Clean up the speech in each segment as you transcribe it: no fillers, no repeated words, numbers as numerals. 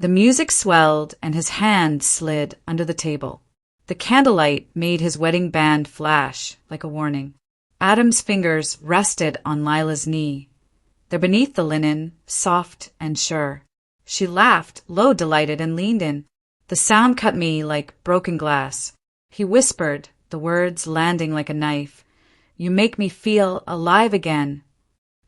The music swelled and his hand slid under the table. The candlelight made his wedding band flash like a warning. Adam's fingers rested on Lila's knee. They're beneath the linen, soft and sure. She laughed, low delighted, and leaned in. The sound cut me like broken glass. He whispered, the words landing like a knife. You make me feel alive again.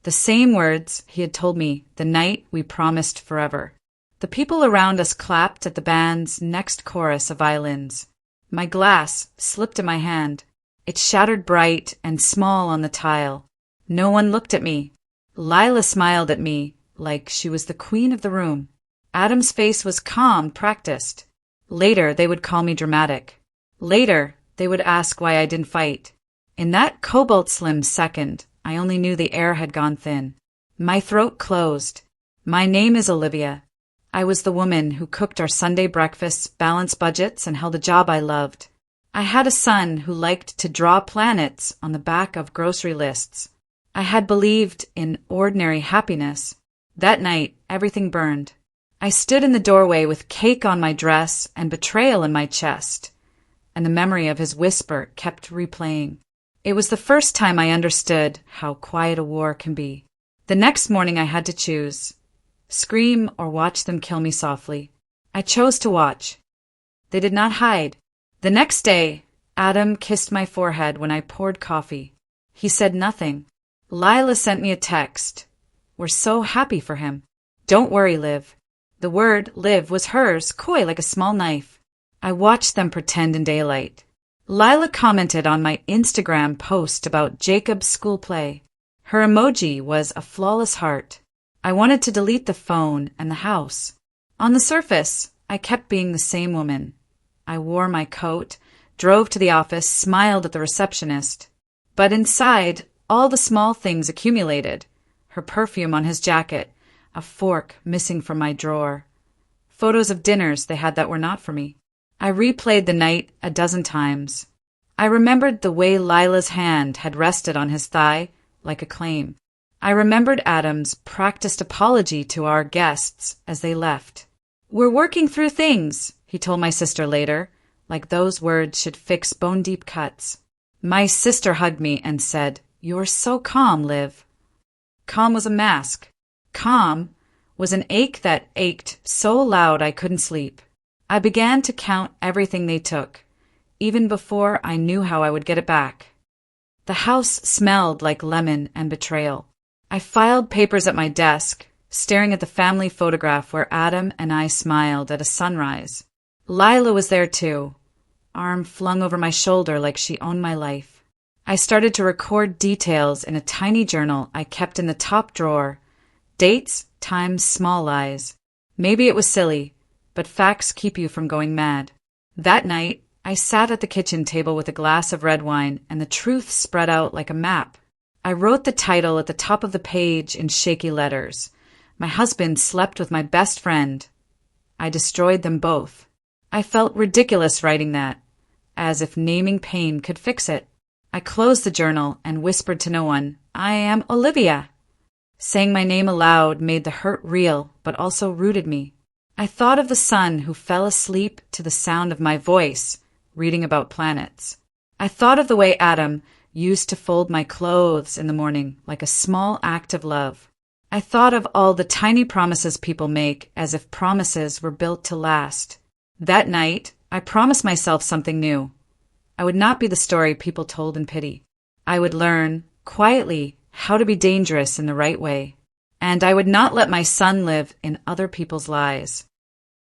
The same words he had told me the night we promised forever. The people around us clapped at the band's next chorus of violins. My glass slipped in my hand. It shattered bright and small on the tile. No one looked at me. Lila smiled at me like she was the queen of the room. Adam's face was calm, practiced. Later, they would call me dramatic. Later, they would ask why I didn't fight. In that cobalt-slim second, I only knew the air had gone thin. My throat closed. My name is Olivia. I was the woman who cooked our Sunday breakfasts, balanced budgets, and held a job I loved. I had a son who liked to draw planets on the back of grocery lists. I had believed in ordinary happiness. That night, everything burned. I stood in the doorway with cake on my dress and betrayal in my chest, and the memory of his whisper kept replaying. It was the first time I understood how quiet a war can be. The next morning I had to choose. Scream or watch them kill me softly. I chose to watch. They did not hide. The next day, Adam kissed my forehead when I poured coffee. He said nothing. Lila sent me a text. We're so happy for him. Don't worry, Liv. The word live was hers, coy like a small knife. I watched them pretend in daylight. Lila commented on my Instagram post about Jacob's school play. Her emoji was a flawless heart. I wanted to delete the phone and the house. On the surface, I kept being the same woman. I wore my coat, drove to the office, smiled at the receptionist. But inside, all the small things accumulated. Her perfume on his jacket, a fork missing from my drawer. Photos of dinners they had that were not for me. I replayed the night a dozen times. I remembered the way Lila's hand had rested on his thigh like a claim. I remembered Adam's practiced apology to our guests as they left. We're working through things, he told my sister later, like those words should fix bone-deep cuts. My sister hugged me and said, You're so calm, Liv. Calm was a mask. Calm was an ache that ached so loud I couldn't sleep. I began to count everything they took, even before I knew how I would get it back. The house smelled like lemon and betrayal. I filed papers at my desk, staring at the family photograph where Adam and I smiled at a sunrise. Lila was there too, arm flung over my shoulder like she owned my life. I started to record details in a tiny journal I kept in the top drawer. Dates, times, small lies. Maybe it was silly, but facts keep you from going mad. That night, I sat at the kitchen table with a glass of red wine, and the truth spread out like a map. I wrote the title at the top of the page in shaky letters. My husband slept with my best friend. I destroyed them both. I felt ridiculous writing that, as if naming pain could fix it. I closed the journal and whispered to no one, I am Olivia. Saying my name aloud made the hurt real, but also rooted me. I thought of the son who fell asleep to the sound of my voice, reading about planets. I thought of the way Adam used to fold my clothes in the morning like a small act of love. I thought of all the tiny promises people make as if promises were built to last. That night, I promised myself something new. I would not be the story people told in pity. I would learn, quietly, how to be dangerous in the right way. And I would not let my son live in other people's lies.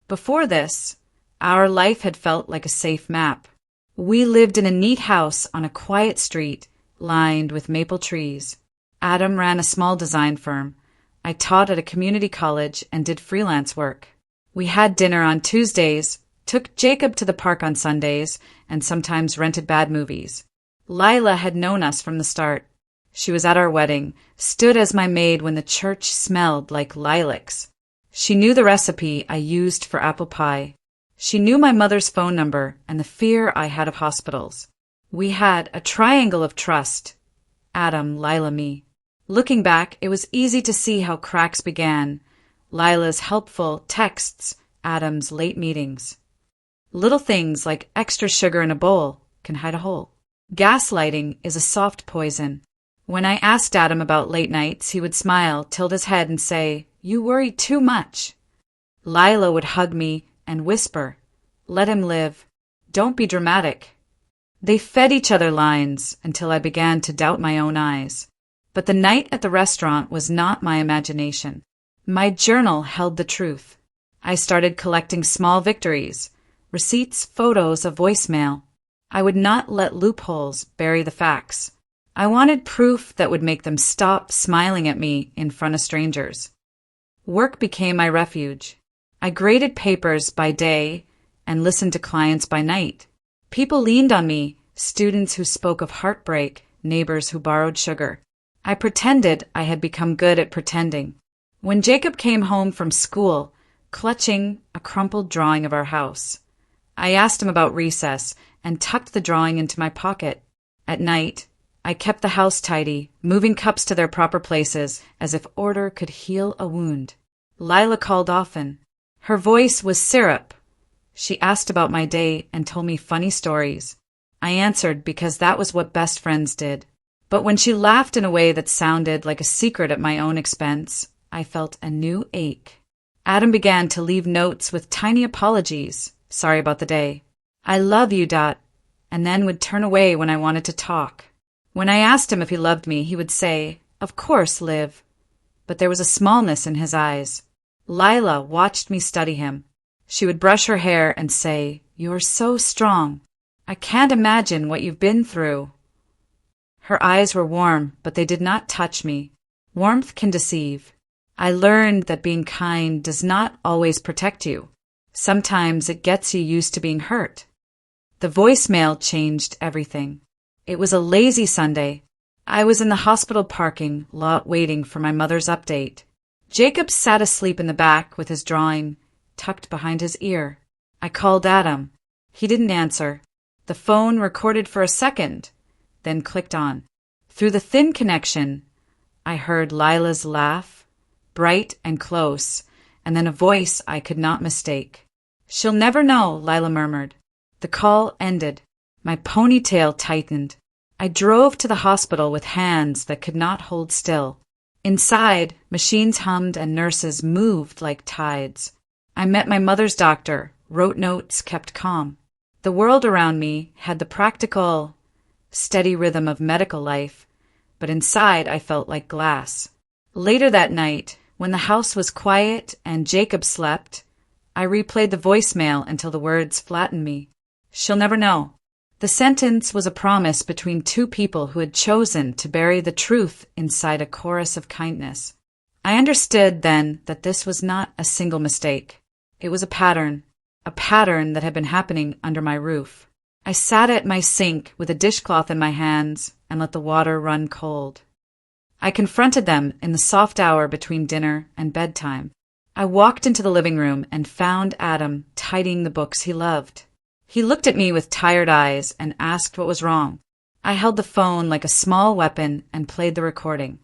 Before this, our life had felt like a safe map. We lived in a neat house on a quiet street, lined with maple trees. Adam ran a small design firm. I taught at a community college and did freelance work. We had dinner on Tuesdays, took Jacob to the park on Sundays, and sometimes rented bad movies. Lila had known us from the start. She was at our wedding, stood as my maid when the church smelled like lilacs. She knew the recipe I used for apple pie. She knew my mother's phone number and the fear I had of hospitals. We had a triangle of trust. Adam, Lila, me. Looking back, it was easy to see how cracks began. Lila's helpful texts, Adam's late meetings. Little things like extra sugar in a bowl can hide a hole. Gaslighting is a soft poison. When I asked Adam about late nights, he would smile, tilt his head, and say, "You worry too much." Lila would hug me and whisper, "Let him live. Don't be dramatic." They fed each other lines until I began to doubt my own eyes. But the night at the restaurant was not my imagination. My journal held the truth. I started collecting small victories, receipts, photos, a voicemail. I would not let loopholes bury the facts. I wanted proof that would make them stop smiling at me in front of strangers. Work became my refuge. I graded papers by day and listened to clients by night. People leaned on me, students who spoke of heartbreak, neighbors who borrowed sugar. I pretended I had become good at pretending. When Jacob came home from school, clutching a crumpled drawing of our house, I asked him about recess and tucked the drawing into my pocket. At night, I kept the house tidy, moving cups to their proper places as if order could heal a wound. Lila called often. Her voice was syrup. She asked about my day and told me funny stories. I answered because that was what best friends did. But when she laughed in a way that sounded like a secret at my own expense, I felt a new ache. Adam began to leave notes with tiny apologies. Sorry about the day. I love you, ... and then would turn away when I wanted to talk. When I asked him if he loved me, he would say, "Of course, Liv." But there was a smallness in his eyes. Lila watched me study him. She would brush her hair and say, "You're so strong. I can't imagine what you've been through." Her eyes were warm, but they did not touch me. Warmth can deceive. I learned that being kind does not always protect you. Sometimes it gets you used to being hurt. The voicemail changed everything. It was a lazy Sunday. I was in the hospital parking lot waiting for my mother's update. Jacob sat asleep in the back with his drawing tucked behind his ear. I called Adam. He didn't answer. The phone recorded for a second, then clicked on. Through the thin connection, I heard Lila's laugh, bright and close, and then a voice I could not mistake. "She'll never know," Lila murmured. The call ended. My ponytail tightened. I drove to the hospital with hands that could not hold still. Inside, machines hummed and nurses moved like tides. I met my mother's doctor, wrote notes, kept calm. The world around me had the practical, steady rhythm of medical life, but inside I felt like glass. Later that night, when the house was quiet and Jacob slept, I replayed the voicemail until the words flattened me. "She'll never know." The sentence was a promise between two people who had chosen to bury the truth inside a chorus of kindness. I understood then that this was not a single mistake. It was a pattern that had been happening under my roof. I sat at my sink with a dishcloth in my hands and let the water run cold. I confronted them in the soft hour between dinner and bedtime. I walked into the living room and found Adam tidying the books he loved. He looked at me with tired eyes and asked what was wrong. I held the phone like a small weapon and played the recording.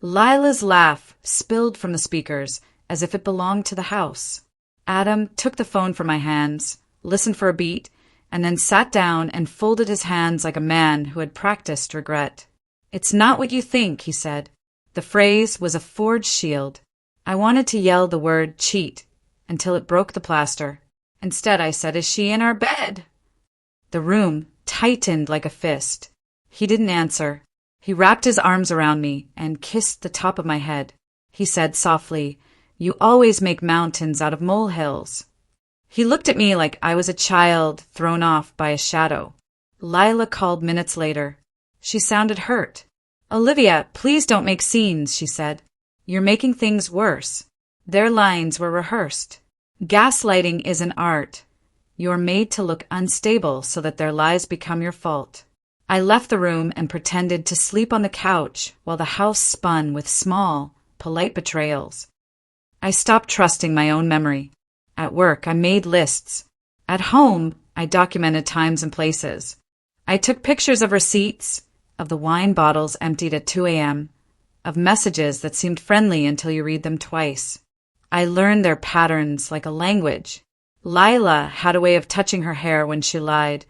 Lila's laugh spilled from the speakers as if it belonged to the house. Adam took the phone from my hands, listened for a beat, and then sat down and folded his hands like a man who had practiced regret. "It's not what you think," he said. The phrase was a forged shield. I wanted to yell the word cheat until it broke the plaster. Instead, I said, "Is she in our bed?" The room tightened like a fist. He didn't answer. He wrapped his arms around me and kissed the top of my head. He said softly, "You always make mountains out of molehills." He looked at me like I was a child thrown off by a shadow. Lila called minutes later. She sounded hurt. "Olivia, please don't make scenes," she said. "You're making things worse." Their lines were rehearsed. Gaslighting is an art. You're made to look unstable so that their lies become your fault. I left the room and pretended to sleep on the couch while the house spun with small, polite betrayals. I stopped trusting my own memory. At work, I made lists. At home, I documented times and places. I took pictures of receipts, of the wine bottles emptied at 2 a.m., of messages that seemed friendly until you read them twice. I learned their patterns like a language. Lila had a way of touching her hair when she lied,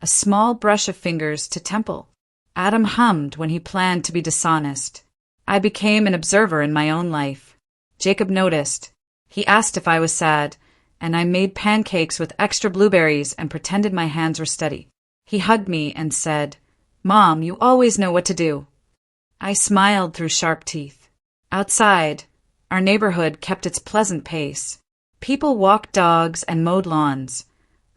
a small brush of fingers to temple. Adam hummed when he planned to be dishonest. I became an observer in my own life. Jacob noticed. He asked if I was sad, and I made pancakes with extra blueberries and pretended my hands were steady. He hugged me and said, "Mom, you always know what to do." I smiled through sharp teeth. Outside, our neighborhood kept its pleasant pace. People walked dogs and mowed lawns,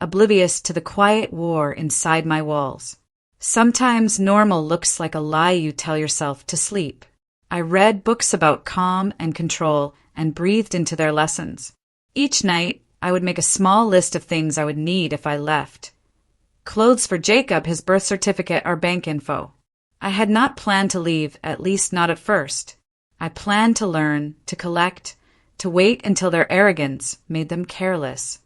oblivious to the quiet war inside my walls. Sometimes normal looks like a lie you tell yourself to sleep. I read books about calm and control and breathed into their lessons. Each night, I would make a small list of things I would need if I left. Clothes for Jacob, his birth certificate, our bank info. I had not planned to leave, at least not at first. I planned to learn, to collect, to wait until their arrogance made them careless.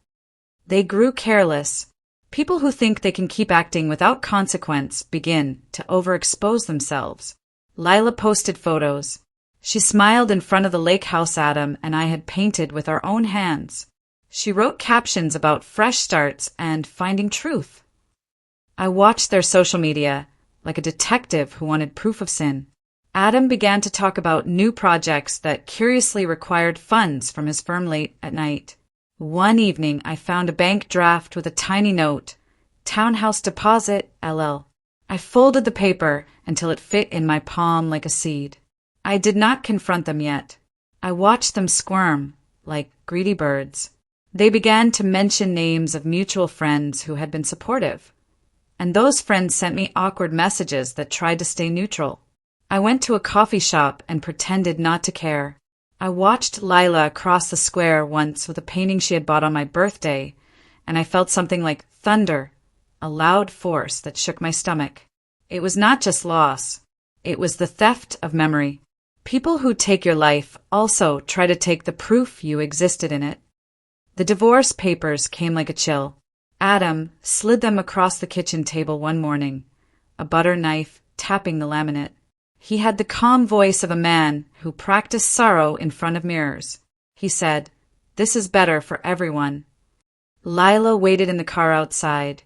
They grew careless. People who think they can keep acting without consequence begin to overexpose themselves. Lila posted photos. She smiled in front of the lake house Adam and I had painted with our own hands. She wrote captions about fresh starts and finding truth. I watched their social media, like a detective who wanted proof of sin. Adam began to talk about new projects that curiously required funds from his firm late at night. One evening, I found a bank draft with a tiny note, "Townhouse deposit, LL." I folded the paper until it fit in my palm like a seed. I did not confront them yet. I watched them squirm, like greedy birds. They began to mention names of mutual friends who had been supportive. And those friends sent me awkward messages that tried to stay neutral. I went to a coffee shop and pretended not to care. I watched Lila cross the square once with a painting she had bought on my birthday, and I felt something like thunder, a loud force that shook my stomach. It was not just loss. It was the theft of memory. People who take your life also try to take the proof you existed in it. The divorce papers came like a chill. Adam slid them across the kitchen table one morning, a butter knife tapping the laminate. He had the calm voice of a man who practiced sorrow in front of mirrors. He said, "This is better for everyone." Lila waited in the car outside,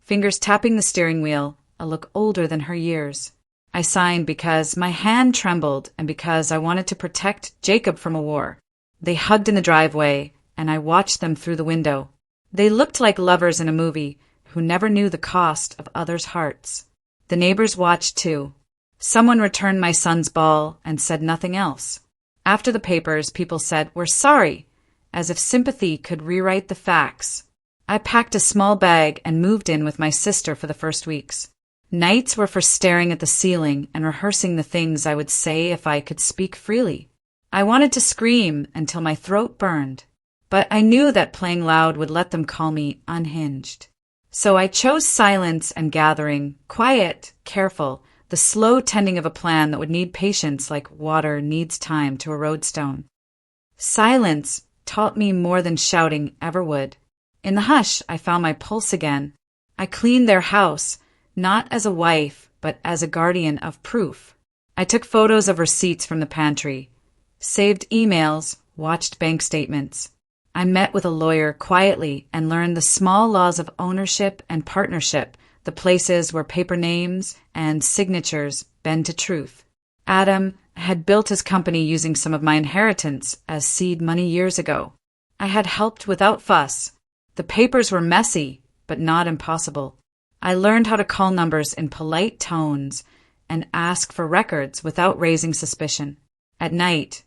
fingers tapping the steering wheel, a look older than her years. I signed because my hand trembled and because I wanted to protect Jacob from a war. They hugged in the driveway, and I watched them through the window. They looked like lovers in a movie who never knew the cost of others' hearts. The neighbors watched too. Someone returned my son's ball and said nothing else. After the papers, people said, "We're sorry," as if sympathy could rewrite the facts. I packed a small bag and moved in with my sister for the first weeks. Nights were for staring at the ceiling and rehearsing the things I would say if I could speak freely. I wanted to scream until my throat burned, but I knew that playing loud would let them call me unhinged. So I chose silence and gathering, quiet, careful, the slow tending of a plan that would need patience like water needs time to erode stone. Silence taught me more than shouting ever would. In the hush, I found my pulse again. I cleaned their house, not as a wife, but as a guardian of proof. I took photos of receipts from the pantry, saved emails, watched bank statements. I met with a lawyer quietly and learned the small laws of ownership and partnership, the places where paper names and signatures bend to truth. Adam had built his company using some of my inheritance as seed money years ago. I had helped without fuss. The papers were messy, but not impossible. I learned how to call numbers in polite tones and ask for records without raising suspicion. At night,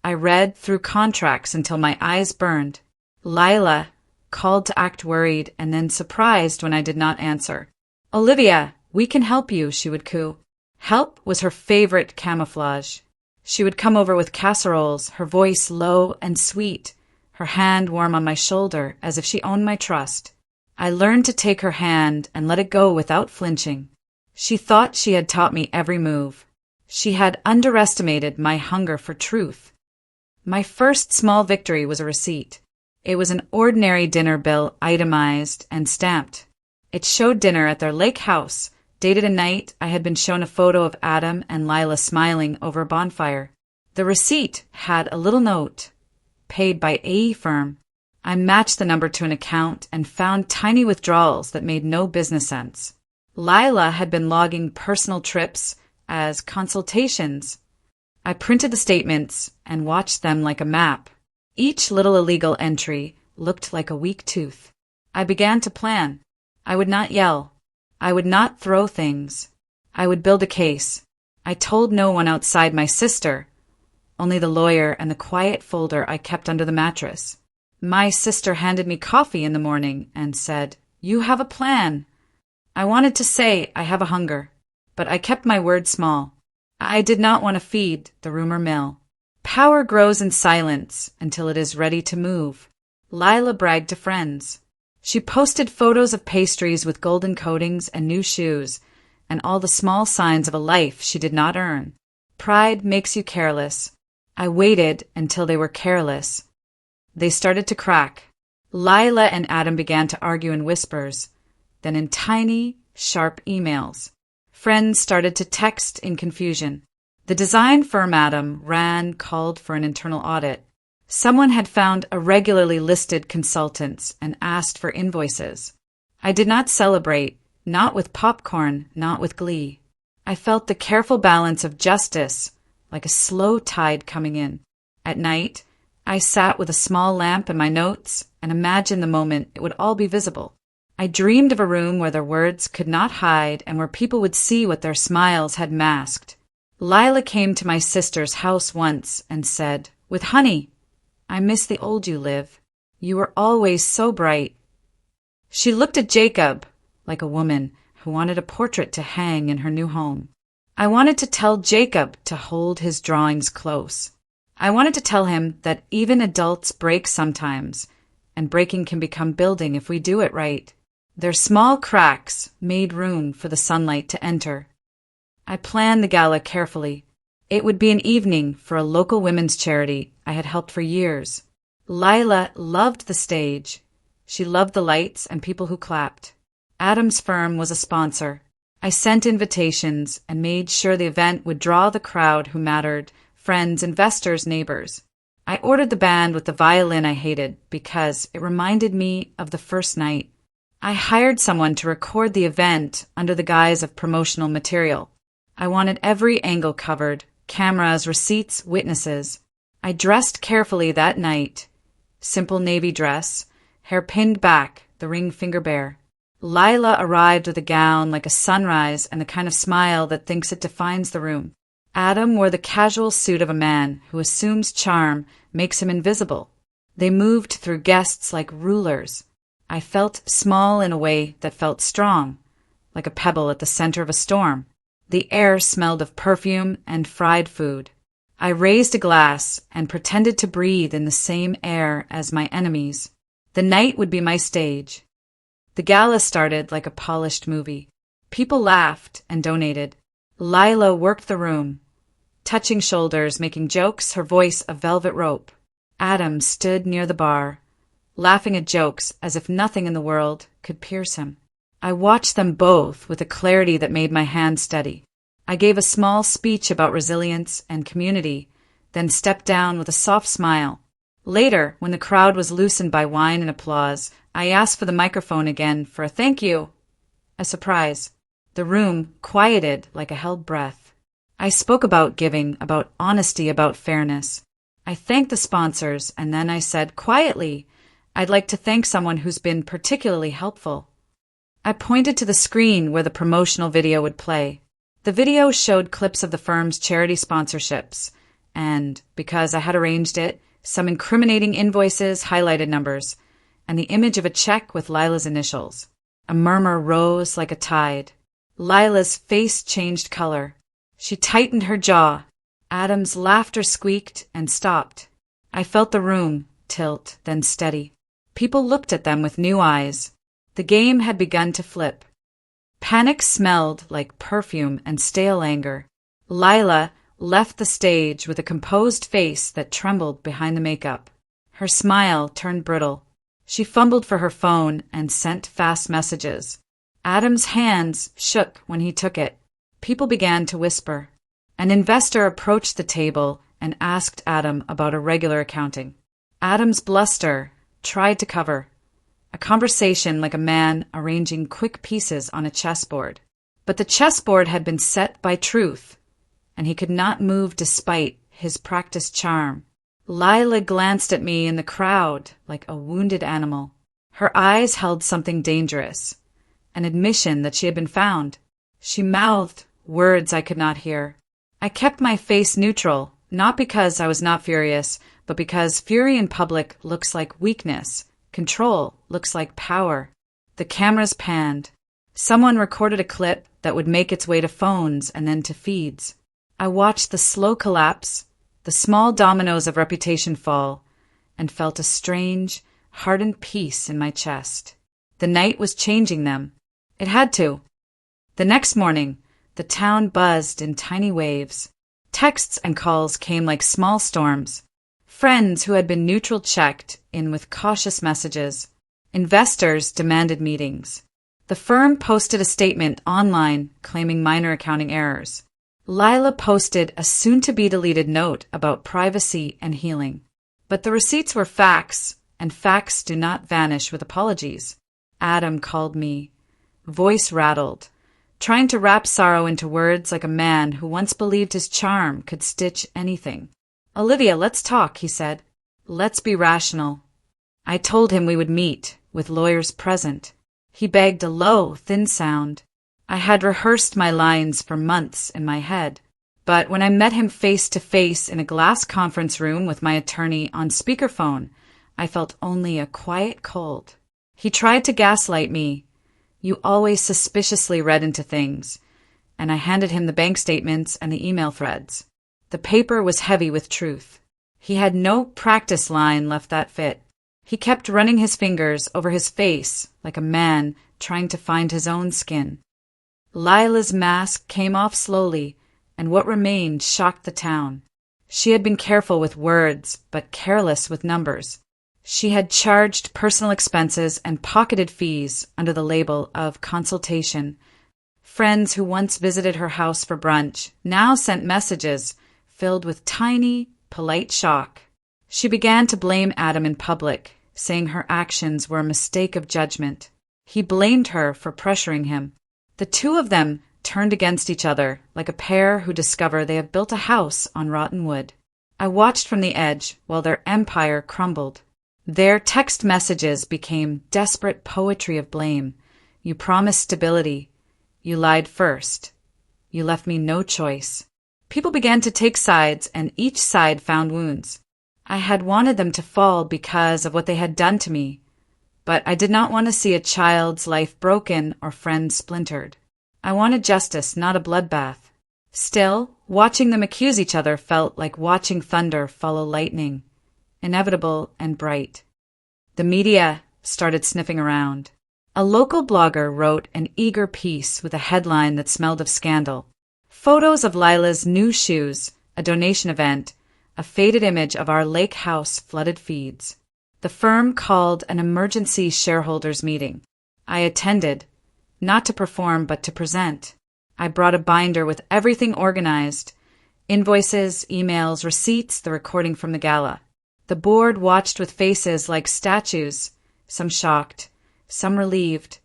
I read through contracts until my eyes burned. Lila called to act worried and then surprised when I did not answer. "Olivia, we can help you," she would coo. Help was her favorite camouflage. She would come over with casseroles, her voice low and sweet, her hand warm on my shoulder as if she owned my trust. I learned to take her hand and let it go without flinching. She thought she had taught me every move. She had underestimated my hunger for truth. My first small victory was a receipt. It was an ordinary dinner bill, itemized and stamped. It showed dinner at their lake house, dated a night I had been shown a photo of Adam and Lila smiling over a bonfire. The receipt had a little note. paid by a firm. I matched the number to an account and found tiny withdrawals that made no business sense. Lila had been logging personal trips as consultations. I printed the statements and watched them like a map. Each little illegal entry looked like a weak tooth. I began to plan. I would not yell. I would not throw things. I would build a case. I told no one outside my sister, only the lawyer and the quiet folder I kept under the mattress. My sister handed me coffee in the morning and said, "You have a plan." I wanted to say I have a hunger, but I kept my words small. I did not want to feed the rumor mill. Power grows in silence until it is ready to move. Lila bragged to friends. She posted photos of pastries with golden coatings and new shoes, and all the small signs of a life she did not earn. Pride makes you careless. I waited until they were careless. They started to crack. Lila and Adam began to argue in whispers, then in tiny, sharp emails. Friends started to text in confusion. The design firm Adam ran called for an internal audit. Someone had found irregularly listed consultants and asked for invoices. I did not celebrate, not with popcorn, not with glee. I felt the careful balance of justice, like a slow tide coming in. At night, I sat with a small lamp and my notes and imagined the moment it would all be visible. I dreamed of a room where their words could not hide and where people would see what their smiles had masked. Lila came to my sister's house once and said, with honey, "I miss the old you, Liv. You were always so bright." She looked at Jacob like a woman who wanted a portrait to hang in her new home. I wanted to tell Jacob to hold his drawings close. I wanted to tell him that even adults break sometimes, and breaking can become building if we do it right. Their small cracks made room for the sunlight to enter. I planned the gala carefully. It would be an evening for a local women's charity I had helped for years. Lila loved the stage. She loved the lights and people who clapped. Adam's firm was a sponsor. I sent invitations and made sure the event would draw the crowd who mattered, friends, investors, neighbors. I ordered the band with the violin I hated because it reminded me of the first night. I hired someone to record the event under the guise of promotional material. I wanted every angle covered, cameras, receipts, witnesses. I dressed carefully that night. Simple navy dress, hair pinned back, the ring finger bare. Lila arrived with a gown like a sunrise and the kind of smile that thinks it defines the room. Adam wore the casual suit of a man who assumes charm makes him invisible. They moved through guests like rulers. I felt small in a way that felt strong, like a pebble at the center of a storm. The air smelled of perfume and fried food. I raised a glass and pretended to breathe in the same air as my enemies. The night would be my stage. The gala started like a polished movie. People laughed and donated. Lila worked the room, touching shoulders, making jokes, her voice a velvet rope. Adam stood near the bar, laughing at jokes as if nothing in the world could pierce him. I watched them both with a clarity that made my hands steady. I gave a small speech about resilience and community, then stepped down with a soft smile. Later, when the crowd was loosened by wine and applause, I asked for the microphone again for a thank you. A surprise. The room quieted like a held breath. I spoke about giving, about honesty, about fairness. I thanked the sponsors, and then I said quietly, I'd like to thank someone who's been particularly helpful. I pointed to the screen where the promotional video would play. The video showed clips of the firm's charity sponsorships, and, because I had arranged it, some incriminating invoices, highlighted numbers, and the image of a check with Lila's initials. A murmur rose like a tide. Lila's face changed color. She tightened her jaw. Adam's laughter squeaked and stopped. I felt the room tilt, then steady. People looked at them with new eyes. The game had begun to flip. Panic smelled like perfume and stale anger. Lila left the stage with a composed face that trembled behind the makeup. Her smile turned brittle. She fumbled for her phone and sent fast messages. Adam's hands shook when he took it. People began to whisper. An investor approached the table and asked Adam about irregular accounting. Adam's bluster tried to cover a conversation like a man arranging quick pieces on a chessboard. But the chessboard had been set by truth, and he could not move despite his practiced charm. Lila glanced at me in the crowd like a wounded animal. Her eyes held something dangerous, an admission that she had been found. She mouthed words I could not hear. I kept my face neutral, not because I was not furious, but because fury in public looks like weakness. Control looks like power. The cameras panned. Someone recorded a clip that would make its way to phones and then to feeds. I watched the slow collapse, the small dominoes of reputation fall, and felt a strange, hardened peace in my chest. The night was changing them. It had to. The next morning, the town buzzed in tiny waves. Texts and calls came like small storms. Friends who had been neutral checked in with cautious messages. Investors demanded meetings. The firm posted a statement online claiming minor accounting errors. Lila posted a soon-to-be-deleted note about privacy and healing. But the receipts were facts, and facts do not vanish with apologies. Adam called me. Voice rattled, trying to wrap sorrow into words like a man who once believed his charm could stitch anything. "Olivia, let's talk," he said. "Let's be rational." I told him we would meet, with lawyers present. He begged a low, thin sound. I had rehearsed my lines for months in my head. But when I met him face to face in a glass conference room with my attorney on speakerphone, I felt only a quiet cold. He tried to gaslight me. "You always suspiciously read into things." And I handed him the bank statements and the email threads. The paper was heavy with truth. He had no practice line left that fit. He kept running his fingers over his face like a man trying to find his own skin. Lila's mask came off slowly, and what remained shocked the town. She had been careful with words, but careless with numbers. She had charged personal expenses and pocketed fees under the label of consultation. Friends who once visited her house for brunch now sent messages filled with tiny, polite shock. She began to blame Adam in public, saying her actions were a mistake of judgment. He blamed her for pressuring him. The two of them turned against each other like a pair who discover they have built a house on rotten wood. I watched from the edge while their empire crumbled. Their text messages became desperate poetry of blame. "You promised stability. You lied first. You left me no choice." People began to take sides, and each side found wounds. I had wanted them to fall because of what they had done to me, but I did not want to see a child's life broken or friends splintered. I wanted justice, not a bloodbath. Still, watching them accuse each other felt like watching thunder follow lightning, inevitable and bright. The media started sniffing around. A local blogger wrote an eager piece with a headline that smelled of scandal. Photos of Lila's new shoes, a donation event, a faded image of our lake house flooded feeds. The firm called an emergency shareholders meeting. I attended, not to perform but to present. I brought a binder with everything organized: invoices, emails, receipts, the recording from the gala. The board watched with faces like statues, some shocked, some relieved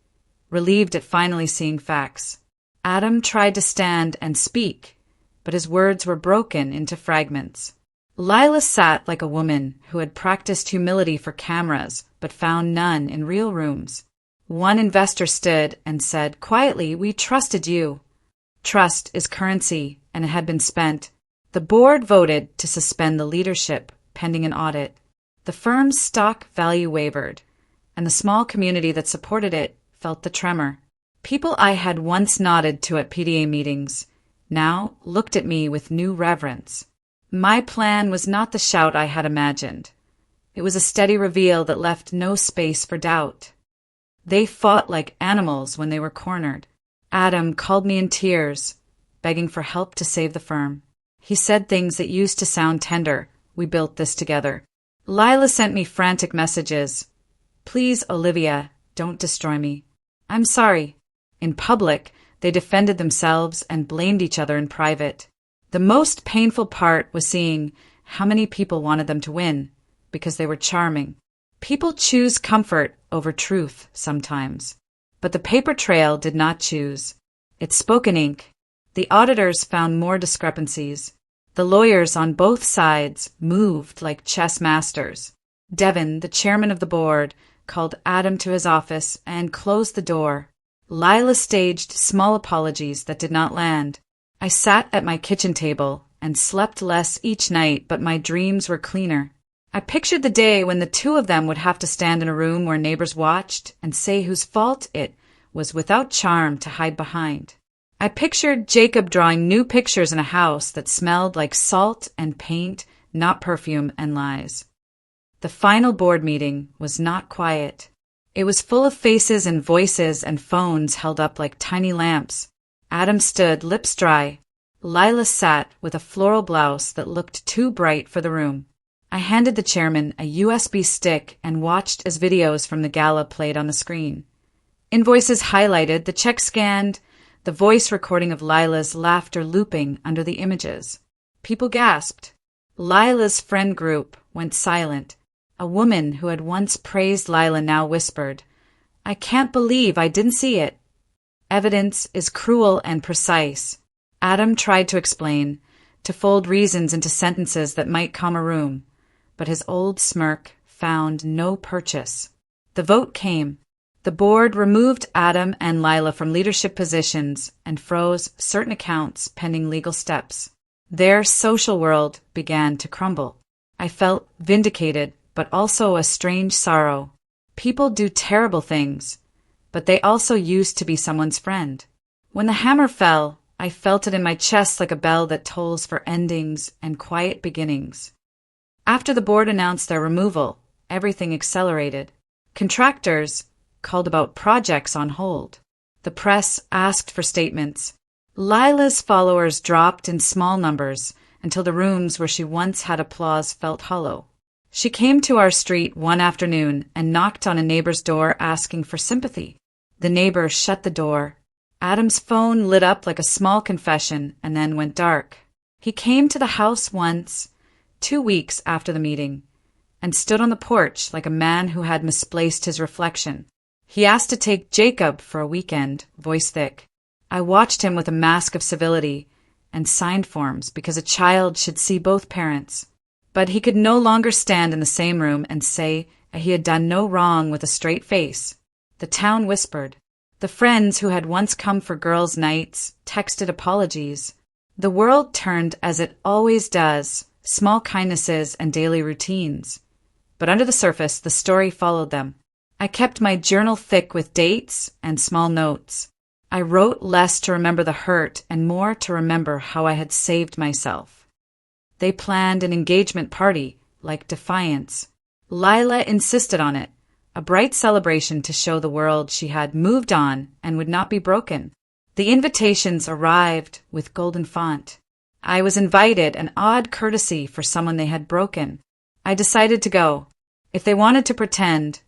at finally seeing facts. Adam tried to stand and speak, but his words were broken into fragments. Lila sat like a woman who had practiced humility for cameras but found none in real rooms. One investor stood and said quietly, "We trusted you." Trust is currency, and it had been spent. The board voted to suspend the leadership pending an audit. The firm's stock value wavered, and the small community that supported it felt the tremor. People I had once nodded to at PDA meetings now looked at me with new reverence. My plan was not the shout I had imagined. It was a steady reveal that left no space for doubt. They fought like animals when they were cornered. Adam called me in tears, begging for help to save the firm. He said things that used to sound tender. "We built this together." Lila sent me frantic messages. "Please, Olivia, don't destroy me. I'm sorry." In public, they defended themselves and blamed each other in private. The most painful part was seeing how many people wanted them to win, because they were charming. People choose comfort over truth sometimes. But the paper trail did not choose. It spoke in ink. The auditors found more discrepancies. The lawyers on both sides moved like chess masters. Devin, the chairman of the board, called Adam to his office and closed the door. Lila staged small apologies that did not land. I sat at my kitchen table and slept less each night, but my dreams were cleaner. I pictured the day when the two of them would have to stand in a room where neighbors watched and say whose fault it was without charm to hide behind. I pictured Jacob drawing new pictures in a house that smelled like salt and paint, not perfume and lies. The final board meeting was not quiet. It was full of faces and voices and phones held up like tiny lamps. Adam stood, lips dry. Lila sat with a floral blouse that looked too bright for the room. I handed the chairman a USB stick and watched as videos from the gala played on the screen. Invoices highlighted, the check scanned, the voice recording of Lila's laughter looping under the images. People gasped. Lila's friend group went silent. A woman who had once praised Lila now whispered, "I can't believe I didn't see it." Evidence is cruel and precise. Adam tried to explain, to fold reasons into sentences that might calm a room, but his old smirk found no purchase. The vote came. The board removed Adam and Lila from leadership positions and froze certain accounts pending legal steps. Their social world began to crumble. I felt vindicated, but also a strange sorrow. People do terrible things, but they also used to be someone's friend. When the hammer fell, I felt it in my chest like a bell that tolls for endings and quiet beginnings. After the board announced their removal, everything accelerated. Contractors called about projects on hold. The press asked for statements. Lila's followers dropped in small numbers until the rooms where she once had applause felt hollow. She came to our street one afternoon and knocked on a neighbor's door asking for sympathy. The neighbor shut the door. Adam's phone lit up like a small confession and then went dark. He came to the house once, 2 weeks after the meeting, and stood on the porch like a man who had misplaced his reflection. He asked to take Jacob for a weekend, voice thick. I watched him with a mask of civility and signed forms because a child should see both parents. But he could no longer stand in the same room and say he had done no wrong with a straight face. The town whispered. The friends who had once come for girls' nights texted apologies. The world turned as it always does, small kindnesses and daily routines. But under the surface, the story followed them. I kept my journal thick with dates and small notes. I wrote less to remember the hurt and more to remember how I had saved myself. They planned an engagement party, like defiance. Lila insisted on it, a bright celebration to show the world she had moved on and would not be broken. The invitations arrived with golden font. I was invited, an odd courtesy for someone they had broken. I decided to go. If they wanted to pretend,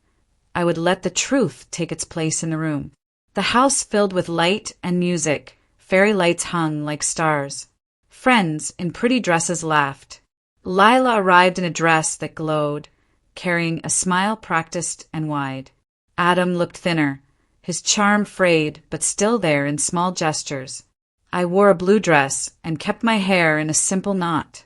I would let the truth take its place in the room. The house filled with light and music, fairy lights hung like stars. Friends in pretty dresses laughed. Lila arrived in a dress that glowed, carrying a smile practiced and wide. Adam looked thinner, his charm frayed but still there in small gestures. I wore a blue dress and kept my hair in a simple knot.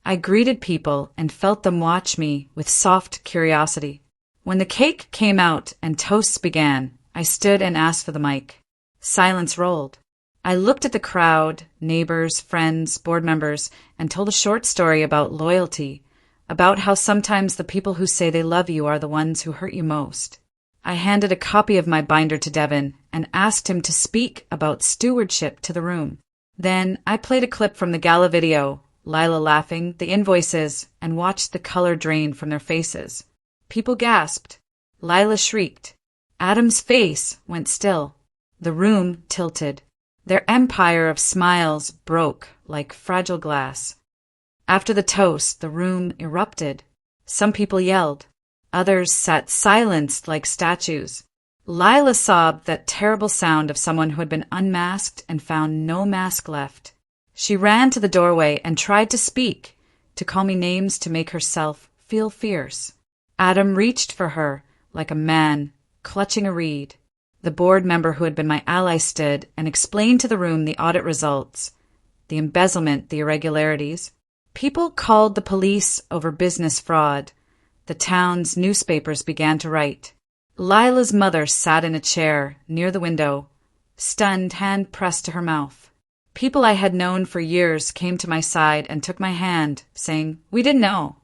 I greeted people and felt them watch me with soft curiosity. When the cake came out and toasts began, I stood and asked for the mic. Silence rolled. I looked at the crowd, neighbors, friends, board members, and told a short story about loyalty, about how sometimes the people who say they love you are the ones who hurt you most. I handed a copy of my binder to Devin and asked him to speak about stewardship to the room. Then I played a clip from the gala video, Lila laughing, the invoices, and watched the color drain from their faces. People gasped. Lila shrieked. Adam's face went still. The room tilted. Their empire of smiles broke like fragile glass. After the toast, the room erupted. Some people yelled. Others sat silenced like statues. Lila sobbed that terrible sound of someone who had been unmasked and found no mask left. She ran to the doorway and tried to speak, to call me names to make herself feel fierce. Adam reached for her like a man clutching a reed. The board member who had been my ally stood and explained to the room the audit results, the embezzlement, the irregularities. People called the police over business fraud. The town's newspapers began to write. Lila's mother sat in a chair near the window, stunned, hand pressed to her mouth. People I had known for years came to my side and took my hand, saying, "We didn't know."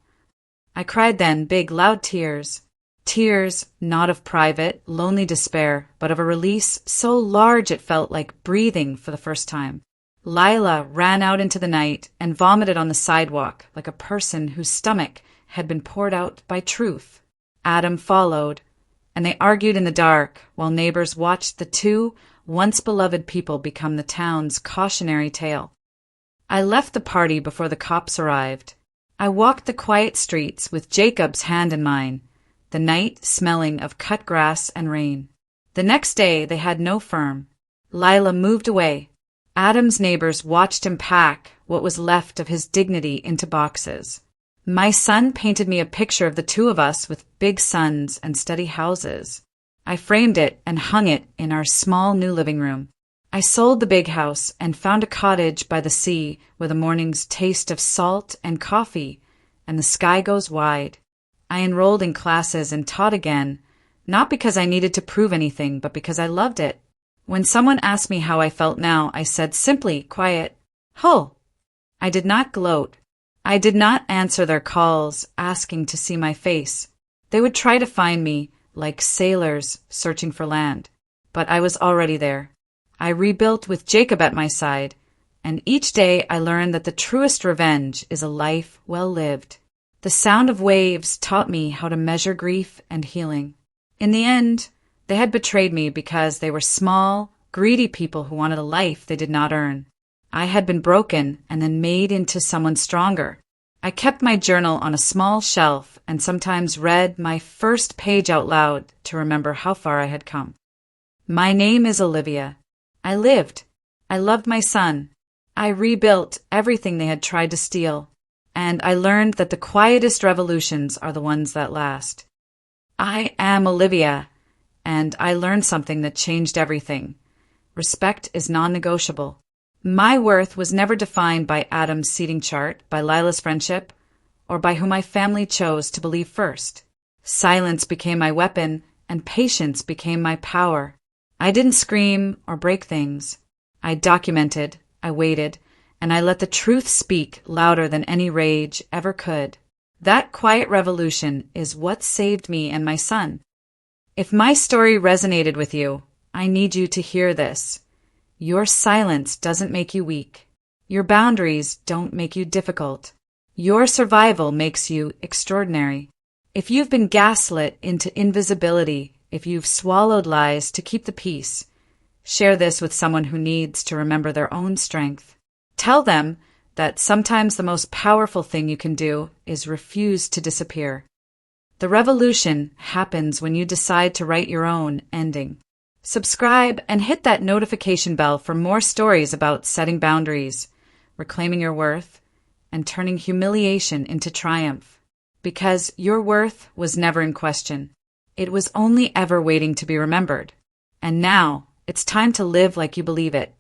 I cried then, big, loud tears. Tears not of private, lonely despair, but of a release so large it felt like breathing for the first time. Lila ran out into the night and vomited on the sidewalk like a person whose stomach had been poured out by truth. Adam followed, and they argued in the dark while neighbors watched the two once beloved people become the town's cautionary tale. I left the party before the cops arrived. I walked the quiet streets with Jacob's hand in mine, the night smelling of cut grass and rain. The next day they had no firm. Lila moved away. Adam's neighbors watched him pack what was left of his dignity into boxes. My son painted me a picture of the two of us with big sons and steady houses. I framed it and hung it in our small new living room. I sold the big house and found a cottage by the sea with a morning's taste of salt and coffee, and the sky goes wide. I enrolled in classes and taught again, not because I needed to prove anything, but because I loved it. When someone asked me how I felt now, I said simply, quiet, "Hull." I did not gloat. I did not answer their calls asking to see my face. They would try to find me, like sailors searching for land. But I was already there. I rebuilt with Jacob at my side, and each day I learned that the truest revenge is a life well lived. The sound of waves taught me how to measure grief and healing. In the end, they had betrayed me because they were small, greedy people who wanted a life they did not earn. I had been broken and then made into someone stronger. I kept my journal on a small shelf and sometimes read my first page out loud to remember how far I had come. My name is Olivia. I lived. I loved my son. I rebuilt everything they had tried to steal. And I learned that the quietest revolutions are the ones that last. I am Olivia, and I learned something that changed everything. Respect is non-negotiable. My worth was never defined by Adam's seating chart, by Lila's friendship, or by who my family chose to believe first. Silence became my weapon, and patience became my power. I didn't scream or break things. I documented, I waited, and I let the truth speak louder than any rage ever could. That quiet revolution is what saved me and my son. If my story resonated with you, I need you to hear this. Your silence doesn't make you weak. Your boundaries don't make you difficult. Your survival makes you extraordinary. If you've been gaslit into invisibility, if you've swallowed lies to keep the peace, share this with someone who needs to remember their own strength. Tell them that sometimes the most powerful thing you can do is refuse to disappear. The revolution happens when you decide to write your own ending. Subscribe and hit that notification bell for more stories about setting boundaries, reclaiming your worth, and turning humiliation into triumph. Because your worth was never in question. It was only ever waiting to be remembered. And now, it's time to live like you believe it.